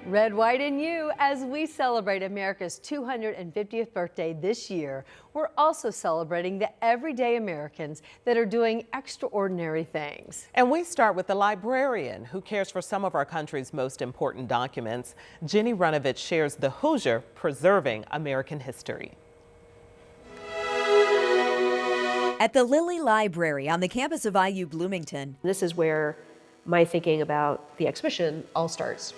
Red, white, and you. As we celebrate America's 250th birthday this year, we're also celebrating the everyday Americans that are doing extraordinary things. And we start with the librarian who cares for some of our country's most important documents. Jenny Runovich shares the Hoosier preserving American history. At the Lilly Library on the campus of IU Bloomington. This is where my thinking about the exhibition all starts.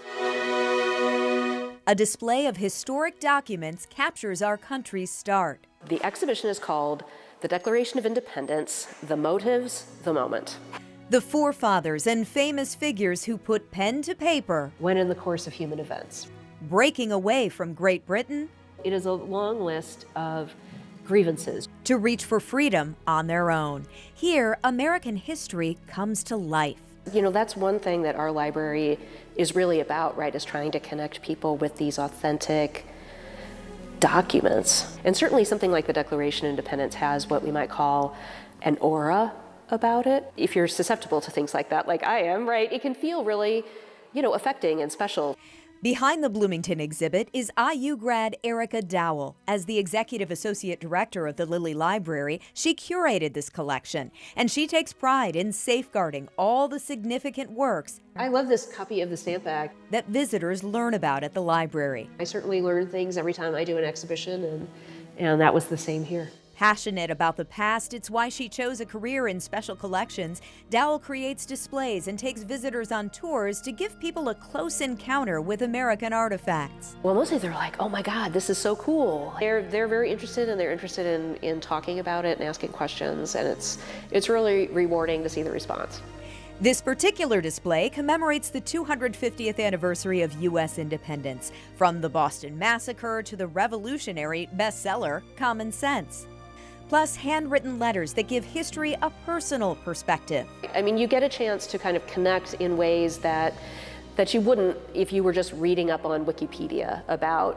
A display of historic documents captures our country's start. The exhibition is called The Declaration of Independence, The Motives, The Moment. The forefathers and famous figures who put pen to paper When in the course of human events. Breaking away from Great Britain. It is a long list of grievances. To reach for freedom on their own. Here, American history comes to life. You know, that's one thing that our library is really about, right, is trying to connect people with these authentic documents. And certainly something like the Declaration of Independence has what we might call an aura about it. If you're susceptible to things like that, like I am, right, it can feel really, affecting and special. Behind the Bloomington exhibit is IU grad Erica Dowell. As the Executive Associate Director of the Lilly Library, she curated this collection, and she takes pride in safeguarding all the significant works I love this copy of the stamp bag that visitors learn about at the library. I certainly learn things every time I do an exhibition, and that was the same here. Passionate about the past, it's why she chose a career in special collections. Dowell creates displays and takes visitors on tours to give people a close encounter with American artifacts. Well, mostly they're like, oh my God, this is so cool. They're very interested, and they're interested in talking about it and asking questions, and it's really rewarding to see the response. This particular display commemorates the 250th anniversary of U.S. independence, from the Boston Massacre to the revolutionary bestseller Common Sense. Plus handwritten letters that give history a personal perspective. I mean, you get a chance to kind of connect in ways that you wouldn't if you were just reading up on Wikipedia about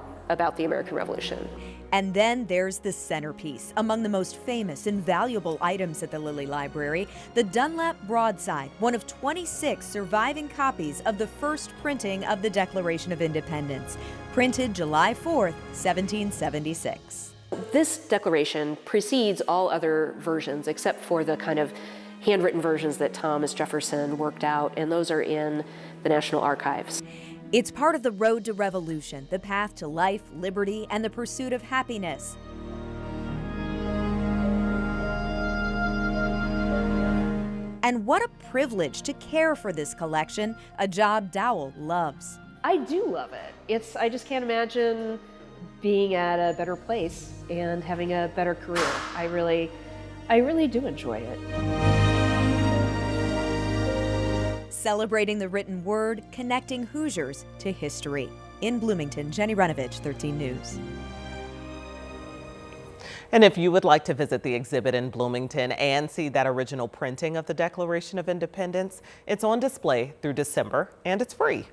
the American Revolution. And then there's the centerpiece, among the most famous and valuable items at the Lilly Library, the Dunlap broadside, one of 26 surviving copies of the first printing of the Declaration of Independence, printed July 4th, 1776. This declaration precedes all other versions except for the kind of handwritten versions that Thomas Jefferson worked out, and those are in the National Archives. It's part of the road to revolution, the path to life, liberty, and the pursuit of happiness. And what a privilege to care for this collection, a job Dowell loves. I do love it. I just can't imagine being at a better place and having a better career. I really do enjoy it. Celebrating the written word, connecting Hoosiers to history. In Bloomington, Jenny Runovich, 13 News. And if you would like to visit the exhibit in Bloomington and see that original printing of the Declaration of Independence, it's on display through December, and it's free.